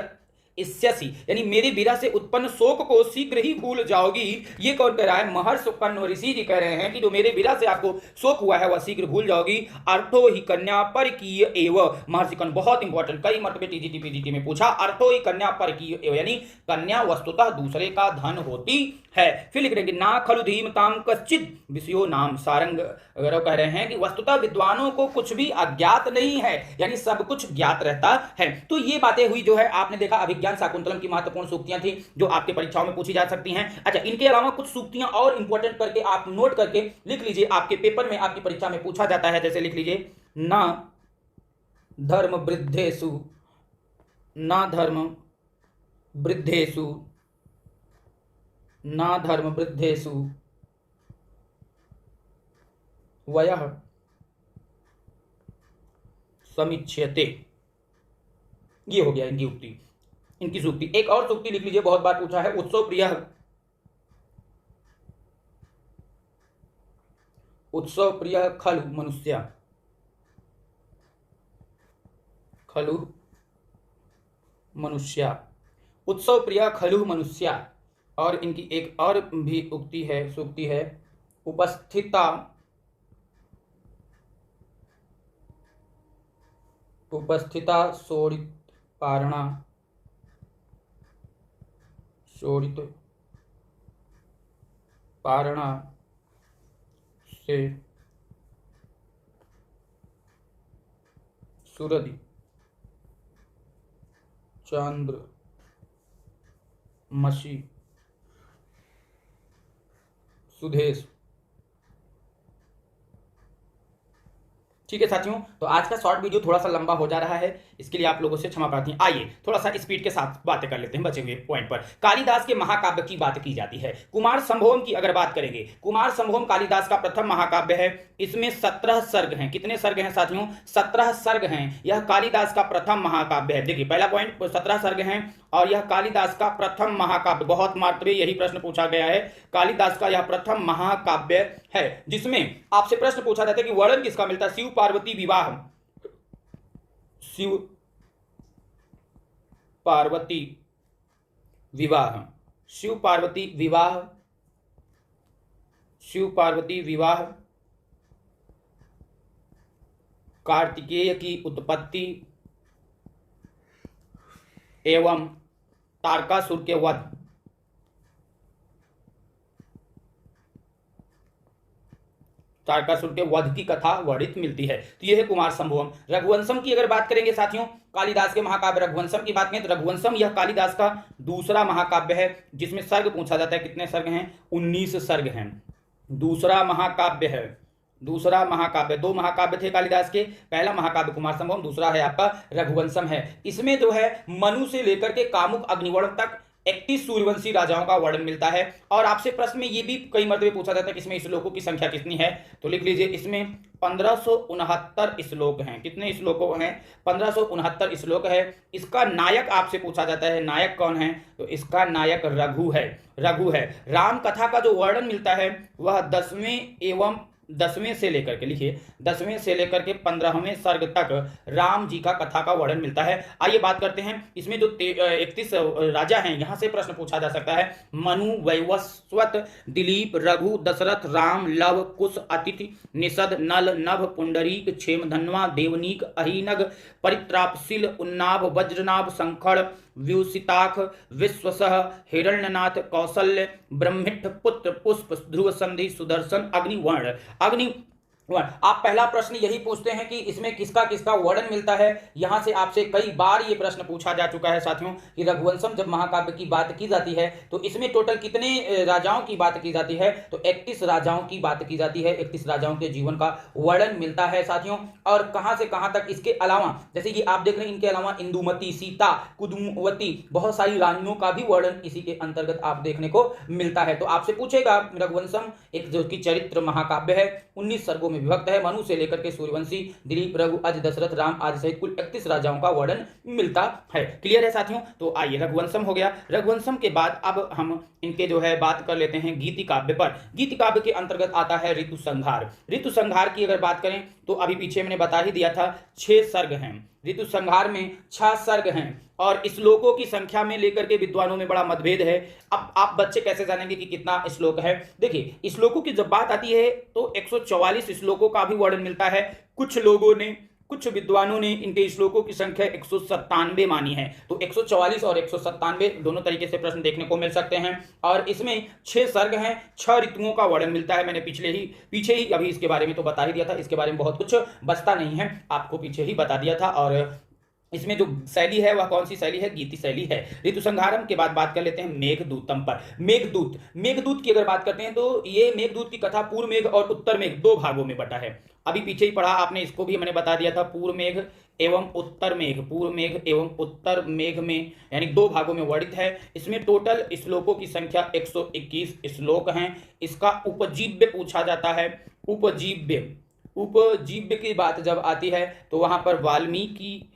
इस्यसि, यानी मेरे विरह से उत्पन्न शोक को शीघ्र ही भूल जाओगी। ये कौन कह रहा है, महर्षि कर्ण ऋषि जी कह रहे हैं कि जो मेरे विरह से आपको शोक हुआ है वह शीघ्र भूल जाओगी। अर्थो ही कन्या परकीय एव, महर्षि कर्ण बहुत इंपॉर्टेंट, कई मर्तबे टीजीटी पीजीटी में पूछा, अर्थो ही कन्या परकीय एव, यानी कन्या वस्तुतः दूसरे का धन होती है। फिर लिख रहे हैं ना खलु धीमताम कश्चित विषयो नाम सारंग, अगर कह रहे हैं कि वस्तुतः विद्वानों को कुछ भी अज्ञात नहीं है, यानी सब कुछ ज्ञात रहता है। तो ये बातें हुई जो है आपने देखा अभिज्ञान शाकुंतलम की महत्वपूर्ण सूक्तियां थी जो आपके परीक्षाओं में पूछी जा सकती हैं। अच्छा, इनके अलावा कुछ सूक्तियां और इंपॉर्टेंट करके आप नोट करके लिख लीजिए, आपके पेपर में आपकी परीक्षा में पूछा जाता है। जैसे लिख लीजिए ना धर्म वृद्धेषु वयः समीच्यते, ये हो गया इनकी सूक्ति। एक और सूक्ति लिख लीजिए, बहुत बार पूछा है, उत्सव प्रिय खलु मनुष्या, उत्सव प्रिय खलु मनुष्या। और इनकी एक और भी सूक्ति है उपस्थिता शोणित पारणा से सुरदि चंद्र मसी सुधेश ठीक है साथियों, तो आज का शॉर्ट वीडियो थोड़ा सा लंबा हो जा रहा है, इसके लिए आप लोगों से क्षमा प्रार्थी। आइए थोड़ा सा स्पीड के साथ बातें कर लेते हैं बचे हुए पॉइंट पर। कालिदास के महाकाव्य की बात की जाती है। कुमार संभोम की अगर बात करेंगे, कुमार संभोम कालिदास का प्रथम महाकाव्य है। इसमें 17 सर्ग हैं। कितने सर्ग हैं साथियों? 17 सर्ग हैं। यह कालिदास का प्रथम महाकाव्य है। देखिए पहला पॉइंट, 17 सर्ग हैं और यह कालिदास का प्रथम महाकाव्य, बहुत मात्र में यही प्रश्न पूछा गया है, कालिदास का यह प्रथम महाकाव्य है जिसमें आपसे प्रश्न पूछा जाता है कि वर्णन किसका मिलता है? शिव पार्वती विवाह, शिव पार्वती विवाह, शिव पार्वती विवाह, शिव पार्वती विवाह, कार्तिकेय की उत्पत्ति एवं तारकासुर के वध, तारकासुर के वध की कथा वर्णित मिलती है। तो यह है कुमार संभवम। रघुवंशम की अगर बात करेंगे साथियों, कालिदास के महाकाव्य रघुवंशम की बात करें तो रघुवंशम यह कालिदास का दूसरा महाकाव्य है जिसमें सर्ग पूछा जाता है। कितने सर्ग हैं? 19 सर्ग हैं। दूसरा महाकाव्य है, दूसरा महाकाव्य। दो महाकाव्य थे कालिदास के, पहला महाकाव्य कुमार संभवम, दूसरा है आपका रघुवंशम है। इसमें जो है मनु से लेकर के कामुक अग्निवर्ण तक 31 सूर्यवंशी राजाओं का वर्णन मिलता है। और आपसे प्रश्न में ये भी कई मर्तबे पूछा जाता है कि इसमें श्लोकों की संख्या कितनी है, तो लिख लीजिए इसमें 1569 श्लोक हैं। कितने श्लोकों हैं? 1569 श्लोक है। इसका नायक आपसे पूछा जाता है, नायक कौन है? तो इसका नायक रघु है, रघु है। राम कथा का जो वर्णन मिलता है वह 10वें से लेकर के, लिखिए 10वें से लेकर के 15वें सर्ग तक राम जी का कथा का वर्णन मिलता है। आइए बात करते हैं इसमें जो 31 राजा हैं, यहां से प्रश्न पूछा जा सकता है। मनु, वैवस्वत, दिलीप, रघु, दशरथ, राम, लव, कुश, अतिथि, निषद, नल, नभ, पुंडरीक, क्षेमधन्वा, देवनीक, अहिनग, परित्रापशील, उन्नाभ, वज्रनाभ, संखड़, व्यूसिताख, विश्वसह, हिरण्यनाथ, कौशल्य, ब्रह्मिष्ठ, पुत्र, पुष्प, ध्रुव संधि, सुदर्शन, अग्निवर्ण। आप पहला प्रश्न यही पूछते हैं कि इसमें किसका किसका वर्णन मिलता है। यहां से आपसे कई बार ये प्रश्न पूछा जा चुका है साथियों कि रघुवंशम जब महाकाव्य की बात की जाती है तो इसमें टोटल कितने राजाओं की बात की जाती है? तो 31 राजाओं की बात की जाती है। 31 राजाओं के जीवन का वर्णन मिलता है साथियों। और कहां से कहां तक, इसके अलावा जैसे कि आप देख रहे हैं, इनके अलावा इंदुमती, सीता, कुदुमवती, बहुत सारी रानियों का भी वर्णन इसी के अंतर्गत आप देखने को मिलता है। तो आपसे पूछेगा, रघुवंशम एक जो कि चरित्र महाकाव्य है, 19 सर्गों में विभक्त है। मनु से लेकर के सूर्यवंशी, दिलीप, रघु, अज, दशरथ, राम आदि सहित कुल 31 राजाओं का वर्णन मिलता है। क्लियर है साथियों? तो आइए रघुवंशम हो गया। रघुवंशम के बाद अब हम इनके जो है बात कर लेते हैं गीति काव्य पर। गीति काव्य के अंतर्गत आता है ऋतु संहार। ऋतु संहार की अगर बात करें तो अभी पीछे मैंने बता ही दिया था 6 सर्ग हैं। ऋतु संहार में 6 सर्ग हैं और श्लोकों की संख्या में लेकर के विद्वानों में बड़ा मतभेद है। अब आप बच्चे कैसे जानेंगे कि कितना श्लोक है? देखिए श्लोकों की जब बात आती है तो 144 श्लोकों का भी वर्णन मिलता है। कुछ विद्वानों ने इनके श्लोकों की संख्या 197 मानी है। तो 144 और 197 दोनों तरीके से प्रश्न देखने को मिल सकते हैं। और इसमें 6 सर्ग हैं, 6 ऋतुओं का वर्णन मिलता है। मैंने पीछे ही अभी इसके बारे में तो बता ही दिया था, इसके बारे में बहुत कुछ बचता नहीं है, आपको पीछे ही बता दिया था। और इसमें जो शैली है वह कौन सी शैली है? गीति शैली है। ऋतु संहारम के बाद बात कर लेते हैं मेघदूतम पर। मेघदूत की अगर बात करते हैं तो ये मेघदूत की कथा पूर्व मेघ और उत्तर मेघ 2 भागों में बटा है। अभी पीछे ही पढ़ा आपने, इसको भी मैंने बता दिया था, पूर्व मेघ एवं उत्तर मेघ, पूर्व मेघ एवं उत्तर मेघ में यानी 2 भागों में वर्णित है। इसमें टोटल श्लोकों की संख्या 121 श्लोक हैं। इसका उपजीव्य पूछा जाता है। उपजीव्य की बात जब आती है तो वहां पर वाल्मीकि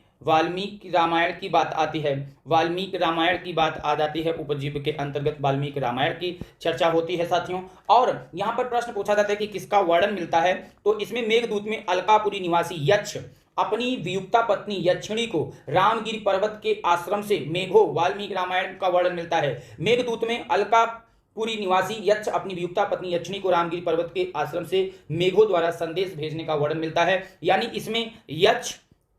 रामायण की बात आती है। वाल्मीकि रामायण की बात आ जाती है। उपजीव्य के अंतर्गत वाल्मीकि रामायण की चर्चा होती है साथियों। और यहाँ पर प्रश्न पूछा जाता है कि किसका वर्णन मिलता है, तो इसमें मेघदूत में अलकापुरी निवासी यक्ष अपनी वियुक्ता पत्नी यक्षिणी को रामगिरी पर्वत के आश्रम से मेघो, वाल्मीकि रामायण का वर्णन मिलता है। मेघदूत में अलकापुरी निवासी यक्ष अपनी वियुक्ता पत्नी यक्षिणी को रामगिरी पर्वत के आश्रम से मेघो द्वारा संदेश भेजने का वर्णन मिलता है। यानी इसमें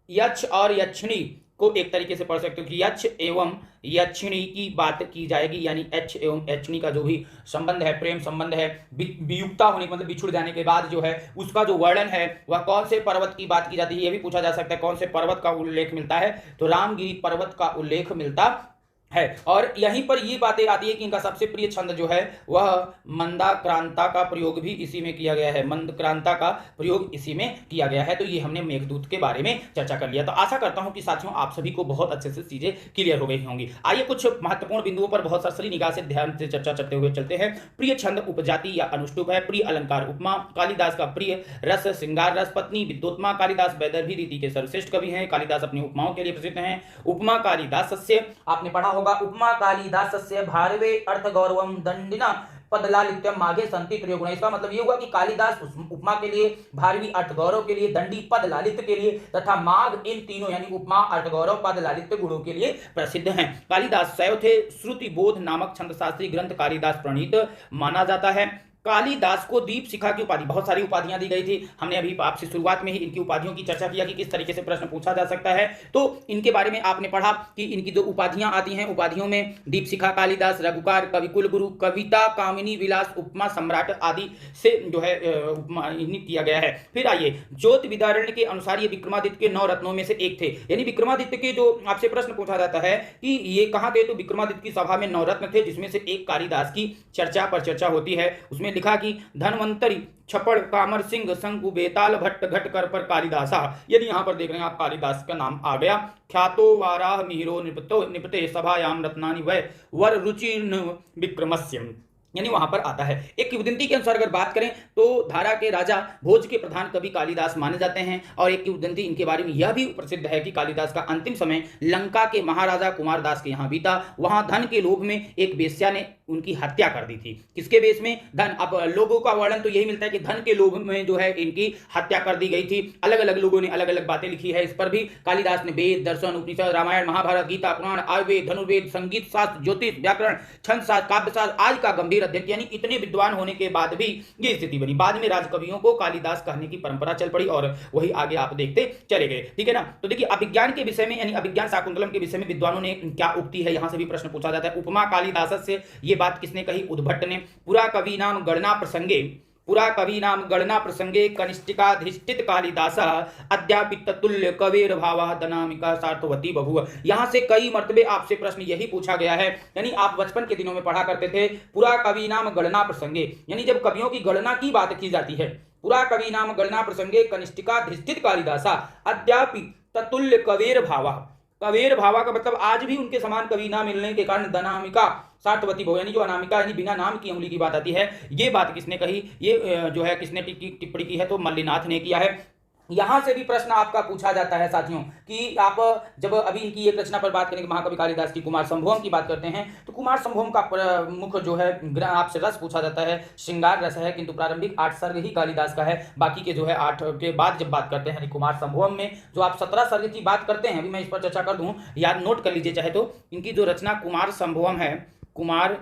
यक्ष और यक्षिणी को एक तरीके से पढ़ सकते हो कि यक्ष एवं यक्षिणी की बात की जाएगी। यानी यक्ष एवं यक्षिणी का जो भी संबंध है, प्रेम संबंध है, वियुक्ता होने मतलब बिछुड़ जाने के बाद जो है उसका जो वर्णन है वह कौन से पर्वत की बात की जाती है, यह भी पूछा जा सकता है। कौन से पर्वत का उल्लेख मिलता है? तो रामगिरी पर्वत का उल्लेख मिलता है। और यहीं पर ये बातें आती है कि इनका सबसे प्रिय छंद जो है वह मंदाक्रांता का प्रयोग भी इसी में किया गया है। मंदक्रांता का प्रयोग इसी में किया गया है। तो ये हमने मेघदूत के बारे में चर्चा कर लिया। तो आशा करता हूं कि साथियों आप सभी को बहुत अच्छे से चीजें क्लियर हो गई होंगी। आइए कुछ महत्वपूर्ण बिंदुओं पर बहुत सरसरी निगाह से ध्यान से चर्चा करते हुए चलते हैं। प्रिय छंद उपजाति या अनुष्टुप है। प्रिय अलंकार उपमा। कालिदास का प्रिय रस श्रृंगार रस। पत्नी विद्योत्मा। कालिदास वैदर्भी रीति के सर्वश्रेष्ठ कवि हैं। कालिदास अपनी उपमाओं के लिए प्रसिद्ध हैं। उपमा कालिदासस्य, आपने पढ़ा होगा, उपमा कालिदासस्य भारवे अर्थ गौरवम दंडिना पदलालित्यम माघे संति त्रयोगुण। इसका मतलब ये हुआ कि कालिदास उपमा के लिए, भारवी अर्थ गौरव के लिए, दंडी पद लालित्य के लिए तथा माघ, इन तीनों यानी उपमा अर्थ गौरव पद लालित्य गुणों के लिए प्रसिद्ध हैं। कालिदास शैव थे। श्रुति बोध नामक छंद शास्त्री ग्रंथ कालिदास प्रणीत माना जाता है। कालिदास को दीप शिखा की उपाधि, बहुत सारी उपाधियां दी गई थी। हमने अभी आपसे शुरुआत में ही इनकी उपाधियों की चर्चा किया कि किस तरीके से प्रश्न पूछा जा सकता है। तो इनके बारे में आपने पढ़ा कि इनकी जो उपाधियां आती हैं, उपाधियों में दीप शिखा कालिदास, रघुकार, कविकुल गुरु, कविता कामिनी विलास, उपमा सम्राट आदि से जो है उपमानित किया गया है। फिर आइए, ज्योति विदारण के अनुसार ये विक्रमादित्य के 9 रत्नों में से एक थे। यानी विक्रमादित्य के जो आपसे प्रश्न पूछा जाता है कि ये कहाँ थे, तो विक्रमादित्य की सभा में 9 रत्न थे, जिसमें से एक कालिदास की चर्चा पर चर्चा होती है। उसमें लिखा कि धनवंतरी छपड़ कामर सिंह शंकु बेताल भट्ट घट कर पर कालिदासा। यदि यहां पर देख रहे हैं आप, कालिदास का नाम आ गया। ख्यातो वाराह मिहिरो निपते सभायाम रत्नानि वै वर रुचिर्न विक्रमस्यम, यानी वहां पर आता है। एक किंवदंती के अनुसार अगर बात करें तो धारा के राजा भोज के प्रधान कवि कालिदास माने जाते हैं। और एक किंवदंती इनके बारे में यह भी प्रसिद्ध है कि कालिदास का अंतिम समय लंका के महाराजा कुमारदास के यहाँ बीता। वहां धन के लोभ में एक वेश्या ने उनकी हत्या कर दी थी। किसके बेस में? धन। अब लोगों का वर्णन तो यही मिलता है कि धन के लोभ में जो है इनकी हत्या कर दी गई थी। अलग अलग लोगों ने अलग अलग बातें लिखी है। इस पर भी कालिदास ने वेद, दर्शन, उपनिषद, रामायण, महाभारत, गीता, पुराण, आयुर्वेद, धनुर्वेद, संगीत शास्त्र, ज्योतिष, व्याकरण, छंद शास्त्र, काव्य शास्त्र आज का गंभीर अध्ययन, यानी इतने विद्वान होने के बाद भी ये स्थिति बनी। बाद में राजकवियों को कालिदास कहने की परंपरा चल पड़ी और वही आगे आप देखते चले गए। ठीक है ना। तो देखिए, अभिज्ञान के विषय में यानी अभिज्ञान शाकुंतलम के विषय में विद्वानों ने क्या उक्ति है, यहां से भी प्रश्न पूछा जाता है। उपमा कालिदास से ये बात किसने कही? उद्भट ने। पुरा कवि नाम गणना प्रसंगे, पुरा कवि नाम गणना प्रसंगे कनिष्ठिकाधिष्ठित कालिदास अद्यापित तुल्य कवेर भावा दनामिका सार्थवती बभुव। यहां से कई मर्तबे आपसे प्रश्न यही पूछा गया है। यानी आप बचपन के दिनों में पढ़ा करते थे, पुरा कवि नाम गणना प्रसंगे, यानी जब कवियों की गणना की बात की जाती है, पुरा कवि नाम गणना प्रसंगे कनिष्ठिकाधिष्ठित कालिदासा अद्यापित ततुल्य कवेर भावा। कवेर भावा का मतलब आज भी उनके समान कवि ना मिलने के कारण दनामिका सार्थवती बहु, यानी जो अनामिका यानी बिना नाम की उंगली की बात आती है। ये बात किसने कही? ये जो है किसने टिप्पणी की है? तो मल्लिनाथ ने किया है। यहां से भी प्रश्न आपका पूछा जाता है साथियों कि आप जब अभी इनकी एक रचना पर बात करेंगे, महाकवि कालिदास की कुमार संभवम की बात करते हैं, तो कुमार संभवम का प्रमुख जो है आपसे रस पूछा जाता है, श्रृंगार रस है, किंतु प्रारंभिक 8 सर्ग ही कालिदास का है। बाकी के जो है 8 के बाद जब बात करते हैं कुमार संभवम में जो आप 17 सर्ग की बात करते हैं, अभी मैं इस पर चर्चा कर दूं, याद नोट कर लीजिए चाहे तो। इनकी जो रचना कुमार संभवम है, कुमार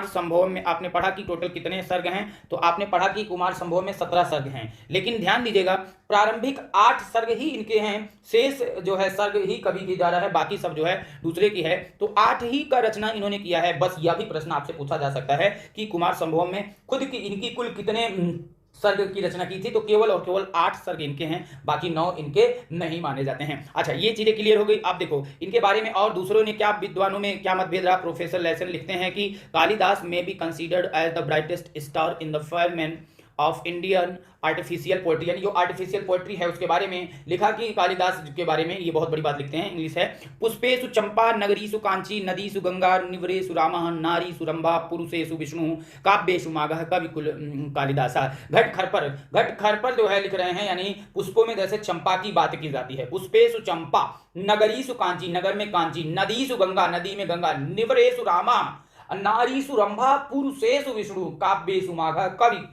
संभवम में आपने पढ़ा कि टोटल कितने सर्ग हैं, तो आपने पढ़ा कि कुमार संभवम में 17 सर्ग हैं। लेकिन ध्यान दीजिएगा, प्रारंभिक 8 सर्ग ही इनके हैं, शेष जो है सर्ग ही कवि की जा रहा है, बाकी सब जो है दूसरे की है। तो 8 ही का रचना इन्होंने किया है। बस यह भी प्रश्न आपसे पूछा जा सकता है कि कुमार संभवम में खुद की इनकी कुल कितने सर्ग की रचना की थी, तो केवल और केवल 8 सर्ग इनके हैं, बाकी 9 इनके नहीं माने जाते हैं। अच्छा, ये चीजें क्लियर हो गई। आप देखो इनके बारे में और दूसरों ने क्या, विद्वानों में क्या मतभेद रहा। प्रोफेसर लेसन लिखते हैं कि Kalidas may be considered as the brightest star in the firmament of Indian artificial poetry, यानी जो आर्टिफिशियल पोएट्री है उसके बारे में लिखा कि कालिदास के बारे में ये बहुत बड़ी बात लिखते हैं। इंग्लिश है, पुष्पेषु चंपा नगरीषु कांची नदीषु गंगा निवरेषु रामः नारीषु रंभा पुरुषेषु विष्णु काव्येषु माघः कविकुल कालिदासा। घट खरपर जो है लिख रहे हैं, यानी पुष्पों में जैसे चंपा की बात की जाती है। पुष्पेषु चंपा, नगरीषु कांची, नगर में कांची, नदीषु गंगा, नदी में गंगा, निवरेषु रामा, नारीषु रंभा, पुरुषेषु विष्णु, काव्येषु माघः कवि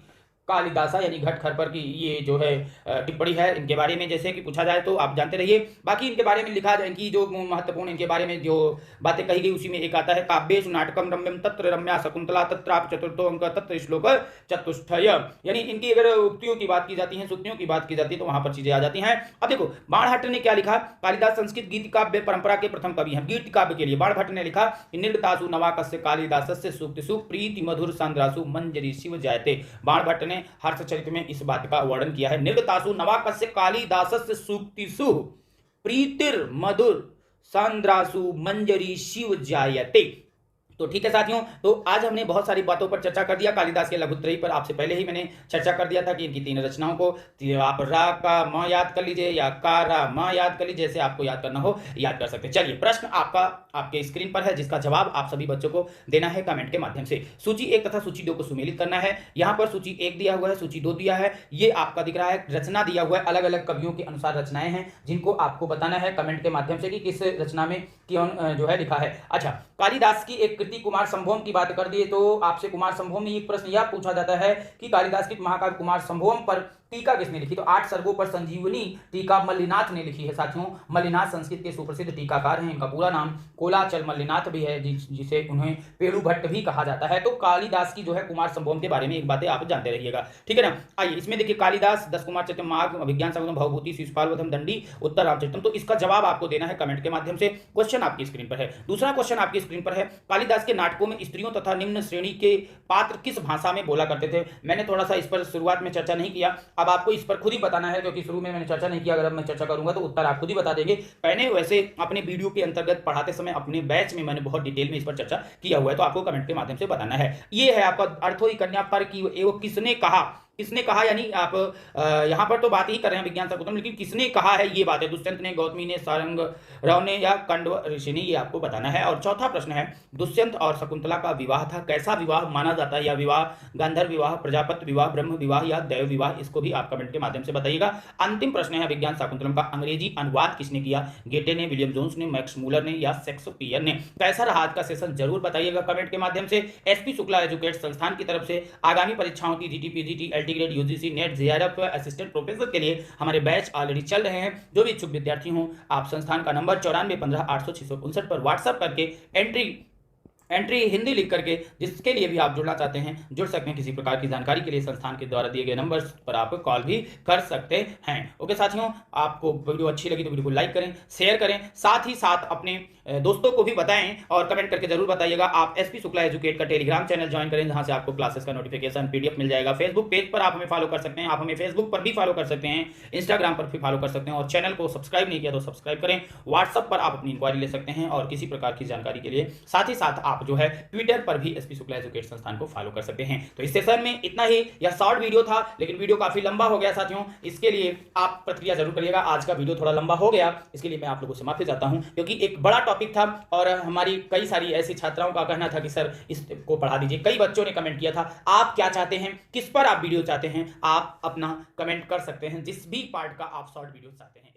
कालिदासा, यानी घट खरपर की ये जो है टिप्पणी है इनके बारे में। जैसे कि पूछा जाए तो आप जानते रहिए। बाकी इनके बारे में लिखा जाए कि जो महत्वपूर्ण इनके बारे में जो बातें कही गई उसी में एक आता है, काव्येषु नाटकम रम्यम तत्र रम्या शकुंतला तत्राप चतुर्थो अंक तत्र श्लोक चतुष्टय। यानी इनकी अगर उक्तियों की बात की जाती है, सूक्तियों की बात की जाती है, तो वहां पर चीजें आ जाती हैं। अब देखो बाणभट्ट ने क्या लिखा। कालिदास संस्कृत गीत काव्य परंपरा के प्रथम कवि हैं। गीत काव्य के लिए बाणभट्ट ने लिखा, निर्गतासु नवाकस्य कालिदासस्य सूक्तिषु प्रीति मधुर सांद्रासु मंजरी शिव जायते। बाणभट्ट ने हर्षचरित में इस बात का वर्णन किया है। निर्गतासु नवाकस्य कालिदासस्य सूक्तिषु प्रीतिर मधुर सांद्रासु मंजरी शिव जायते। तो ठीक है साथियों, तो आज हमने बहुत सारी बातों पर चर्चा कर दिया। कालिदास के लघुत्रयी पर आपसे पहले ही मैंने चर्चा कर दिया था कि इनकी 3 रचनाओं को आप रा का म याद कर लीजिए या का रा म याद कर लीजिए, जैसे आपको याद करना हो याद कर सकते हैं। चलिए, प्रश्न आपका आपके स्क्रीन पर है, जिसका जवाब आप सभी बच्चों को देना है कमेंट के माध्यम से। सूची 1 तथा सूची 2 को सुमेलित करना है। यहाँ पर सूची 1 दिया हुआ है, सूची 2 दिया है, ये आपका दिख रहा है। रचना दिया हुआ है, अलग अलग कवियों के अनुसार रचनाएं हैं, जिनको आपको बताना है कमेंट के माध्यम से कि किस रचना में कौन जो है लिखा है। अच्छा, कालिदास की एक कृति कुमार संभोम की बात कर दिए तो आपसे कुमार संभोम में एक प्रश्न यह पूछा जाता है कि कालिदास की महाकाव्य कुमार संभोम पर टीका किसने लिखी? तो 8 सर्गों पर संजीवनी टीका मल्लिनाथ ने लिखी है। साथियों, मल्लिनाथ संस्कृत के सुप्रसिद्ध टीकाकार हैं। इनका पूरा नाम कोलाचल मल्लिनाथ भी है, जिसे उन्हें पेड़ु भट्ट भी कहा जाता है। तो कालिदास की जो है कुमार संभोम के बारे में एक बातें आप जानते रहिएगा, ठीक है ना। आइए, इसमें देखिए, कालिदास 10 कुमार चरितम, माघ, अभिज्ञान संगम, भवभूति, शिशुपाल वधम, दंडी, उत्तर रामचरितम। तो इसका जवाब आपको देना है कमेंट के माध्यम से। क्वेश्चन आपकी स्क्रीन पर है। दूसरा क्वेश्चन आपकी स्क्रीन पर है, कालिदास के नाटकों में स्त्रियों तथा निम्न श्रेणी के पात्र किस भाषा में बोला करते थे? मैंने थोड़ा सा इस पर शुरुआत में चर्चा नहीं किया, अब आपको इस पर खुद ही बताना है, क्योंकि शुरू में मैंने चर्चा नहीं किया। अगर अब मैं चर्चा करूंगा तो उत्तर आप खुद ही बता देंगे। मैंने वैसे अपने वीडियो के अंतर्गत पढ़ाते समय अपने बैच में मैंने बहुत डिटेल में इस पर चर्चा किया हुआ है, तो आपको कमेंट के माध्यम से बताना है। ये है आपका अर्थों कन्या पर कि एवं किसने कहा, किसने कहा, यानी आप यहाँ पर तो बात ही कर रहे हैं विज्ञान शकुंतलम, लेकिन किसने कहा है ये बात है। दुष्यंत ने, गौतमी ने, सारंग राव ने या कंडव ऋषि ने, ये आपको बताना है। और चौथा प्रश्न है, दुष्यंत और शकुंतला का विवाह था, कैसा विवाह माना जाता है? यह विवाह गांधर्व विवाह, प्रजापति विवाह, ब्रह्म विवाह या दैव विवाह? इसको भी आप कमेंट के माध्यम से बताइएगा। अंतिम प्रश्न है, विज्ञान शकुंतलम का अंग्रेजी अनुवाद किसने किया? गेटे ने, विलियम जोन्स ने, मैक्स मूलर ने या शेक्सपियर ने? कैसा रहा आज का सेशन जरूर बताइएगा कमेंट के माध्यम से। एसपी शुक्ला एजुकेट संस्थान की तरफ से आगामी परीक्षाओं की GT, PGT, LT grade, UGC, net, JRF, assistant professor के लिए हमारे बैच ऑलरेडी चल रहे हैं। जो भी इच्छुक विद्यार्थी हों, आप संस्थान का नंबर 9415 पर व्हाट्सएप करके एंट्री हिंदी लिख करके, जिसके लिए भी आप जुड़ना चाहते हैं जुड़ सकते हैं। किसी प्रकार की जानकारी के लिए संस्थान के द्वारा दिए गए नंबर्स पर आप कॉल भी कर सकते हैं। ओके साथियों, आपको वीडियो अच्छी लगी तो वीडियो को लाइक करें, शेयर करें, साथ ही साथ अपने दोस्तों को भी बताएं और कमेंट करके जरूर बताइएगा। आप एसपी शुक्ला एजुकेट का टेलीग्राम चैनल ज्वाइन करें, जहां से आपको क्लासेस का नोटिफिकेशन पीडीएफ मिल जाएगा। फेसबुक पेज पर आप हमें फॉलो कर सकते हैं, आप हमें फेसबुक पर भी फॉलो कर सकते हैं, इंस्टाग्राम पर भी फॉलो कर सकते हैं, और चैनल को सब्सक्राइब नहीं किया तो सब्सक्राइब करें। व्हाट्सएप पर आप अपनी इंक्वायरी ले सकते हैं और किसी प्रकार की जानकारी के लिए। साथ ही साथ आप जो है ट्विटर पर भी एसपी शुक्ला एजुकेट संस्थान को फॉलो कर सकते हैं। तो इस सेशन में इतना ही। यह शॉर्ट वीडियो था, लेकिन वीडियो काफी लंबा हो गया साथियों, इसके लिए आप प्रतिक्रिया जरूर करिएगा। आज का वीडियो थोड़ा लंबा हो गया, इसके लिए मैं आप लोगों से माफी चाहता हूं, क्योंकि एक बड़ा टॉपिक था और हमारी कई सारी ऐसी छात्राओं का कहना था कि सर इसको पढ़ा दीजिए। कई बच्चों ने कमेंट किया था, आप क्या चाहते हैं, किस पर आप वीडियो चाहते हैं, आप अपना कमेंट कर सकते हैं, जिस भी पार्ट का आप शॉर्ट वीडियो चाहते हैं।